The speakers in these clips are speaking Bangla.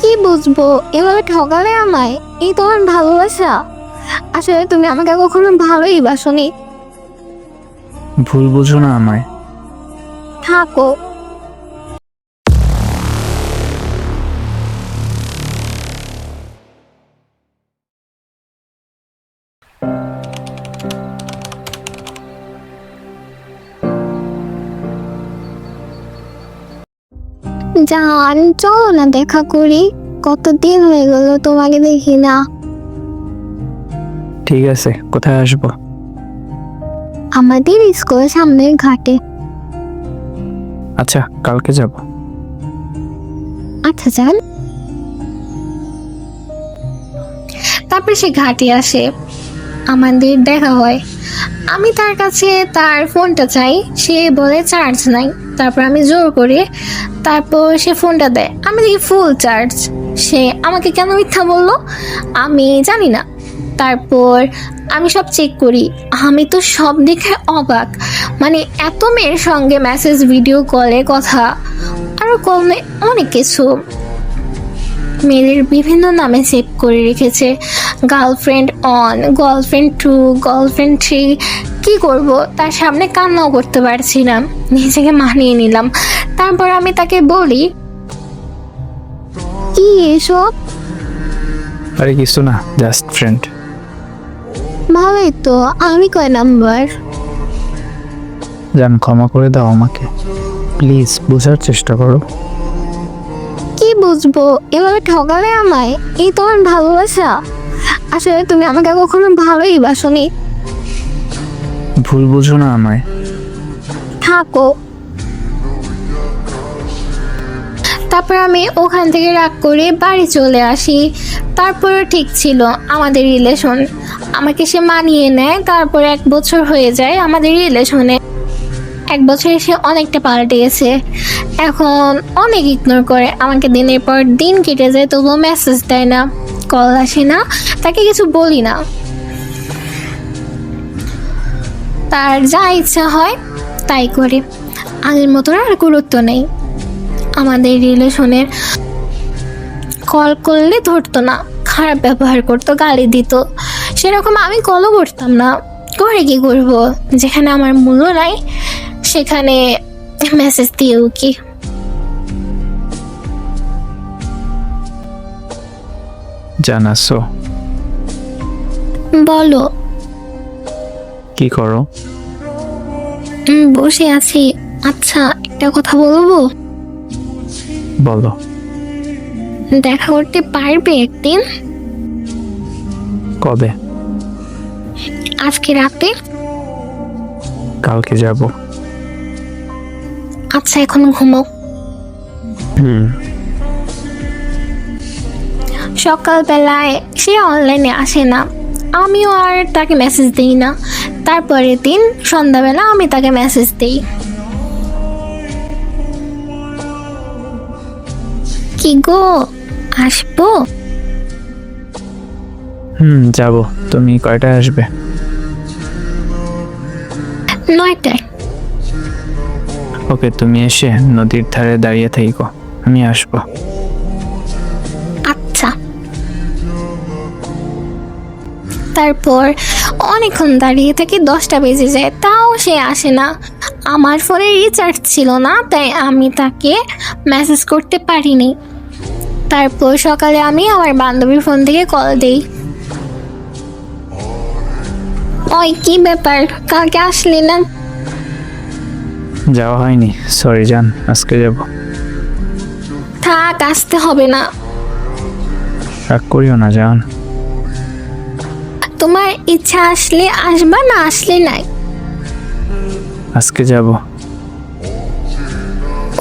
কি বুঝবো এভাবে ঠকালে আমায়? এই তোমার ভালোবাসা? আসলে তুমি আমাকে কখনো ভালোই বাসনি। ভুল বুঝো না আমায়। থাকো। জান, চলো না দেখা করি। কতদিন হয়ে গেল তোমাকে দেখি না। ঠিক আছে, কোথায় আসবো? আমাদের স্কুলের সামনের ঘাটে। আচ্ছা, কালকে যাব। আচ্ছা যান। তারপর সে ঘাটে আসে, আমাদের দেখা হয়। আমি তার কাছে তার ফোনটা চাই, সে বলে চার্জ নাই। তারপর আমি জোর করে, তারপর সে ফোনটা দেয়, আমি দেখি ফুল চার্জ। সে আমাকে কেন মিথ্যা বললো আমি জানি না। তারপর আমি সব চেক করি, আমি তো সব দেখে অবাক। মানে এত মেয়ের সঙ্গে মেসেজ, ভিডিও কলে কথা, আরো কমে অনেক কিছু। মেয়েদের বিভিন্ন নামে সেভ করে রেখেছে, girlfriend one, girlfriend two, girlfriend three. কি করব, তার সামনে কান্নাও করতে পারছি না, নিজেকে মানিয়ে নিলাম। তারপর আমি তাকে বলি, কি এসব? আরে কিছু না, জাস্ট ফ্রেন্ড। ভালোই তো, আমি কয় নাম্বার? জান, ক্ষমা করে দাও আমাকে, প্লিজ বোঝার চেষ্টা করো। কি বুঝবো এভাবে ঠকালে আমায়? এই তোমার ভালোবাসা? আসলে তুমি আমাকে কখনো ভালোই বাসনি। ভুল বুঝো না আমায়। থাকো। তারপর আমি ওখান থেকে রাগ করে বাড়ি চলে আসি। তারপরে ঠিক ছিল আমাদের রিলেশন, আমাকে সে মানিয়ে নেয়। তারপর 1 বছর হয়ে যায় আমাদের রিলেশনে। 1 বছরে সে অনেকটা পাল্টে গেছে। এখন অনেক ইগনোর করে আমাকে, দিনের পর দিন কেটে যায়, তবুও মেসেজ দেয় না, কল আসে না, তাকে কিছু বলি না। তার যা ইচ্ছা হয় তাই করে, আগের মতো আর গুরুত্ব নেই আমাদের রিলেশনের। কল করলে ধরতো না, খারাপ ব্যবহার করতো, গালি দিত। সেরকম আমি কলও করতাম না, করে কি করব? যেখানে আমার মূল্য নাই সেখানে মেসেজ দিয়েও কি? জানাসো? বলো। কি করো? বসে আছি। আচ্ছা, একটা কথা বলবো? বলো। দেখা করতে পারবে একদিন? কবে? আজকে রাতে। কালকে যাব। আচ্ছা, এখন ঘুমো। হুম। সকালবেলায় সে অনলাইনে আসে না, আমিও আর তাকে মেসেজ দিই না। তারপরের দিন সন্ধ্যাবেলা আমি তাকে মেসেজ দিই, কি গো আসবো? যাব। তুমি কয়টায় আসবে? 9টায়। ওকে, তুমি এসে নদীর ধারে দাঁড়িয়ে থাকো, আমি আসবো। আচ্ছা। তারপর অনেকক্ষণ দাঁড়িয়ে থাকি, 10টা বেজে যায়, তাও সে আসে না। আমার ফোনে রিচার্জ ছিল না, তাই আমি তাকে মেসেজ করতে পারিনি। তারপর সকালে আমি আমার বান্ধবীর ফোন থেকে কল দিই, ওই কি ব্যাপার, কালকে আসলি না? যাওয়া হয়নি, সরি জান, আজকে যাব। থাক, আসতে হবে না। রাগ করিও না জান। তোমার ইচ্ছা আসলে আসবা, না আসলে নাই। আজকে যাব।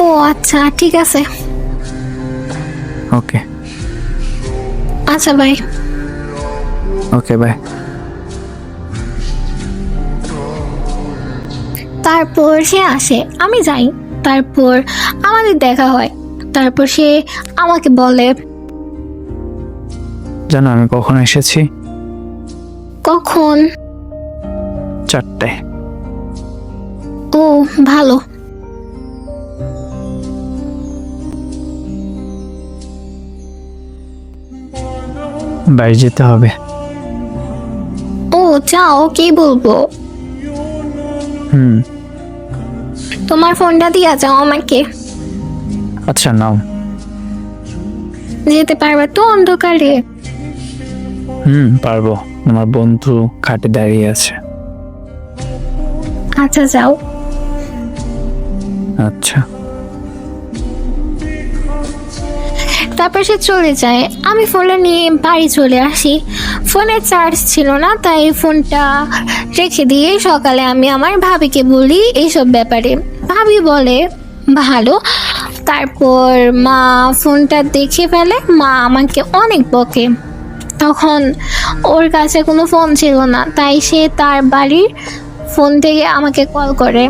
ও আচ্ছা, ঠিক আছে। ওকে। আচ্ছা, বাই। Okay, by. তারপর সে আসে, আমি যাই। তারপর আমাদের দেখা হয়। তারপর সে আমাকে বলে, জানো আমি কখন এসেছি? কখন? 4টায়। ও ভালো। বাড়ি যেতে হবে। ও যাও, কি বলবো? হুম। তোমার ফোনটা দিয়া যাও আমাকে। আচ্ছা নাও। যেতে পারবে তো অন্ধকারে? পারবো। আমার বন্ধু খাটে দাঁড়িয়ে আছে। আচ্ছা যাও। আচ্ছা। তারপর সে চলে যায়। আমি ফোনটা নিয়ে বাড়ি চলে আসি। ফোনে চার্জ ছিল না, তাই ফোনটা রেখে দিয়ে সকালে আমি আমার ভাবিকে বলি এইসব ব্যাপারে। ভাবি বলে ভালো। তারপর মা ফোনটা দেখে ফেলে, মা আমাকে অনেক বকে। তখন ওর কাছে কোনো ফোন ছিল না, তাই সে তার বাড়ির ফোন থেকে আমাকে কল করে।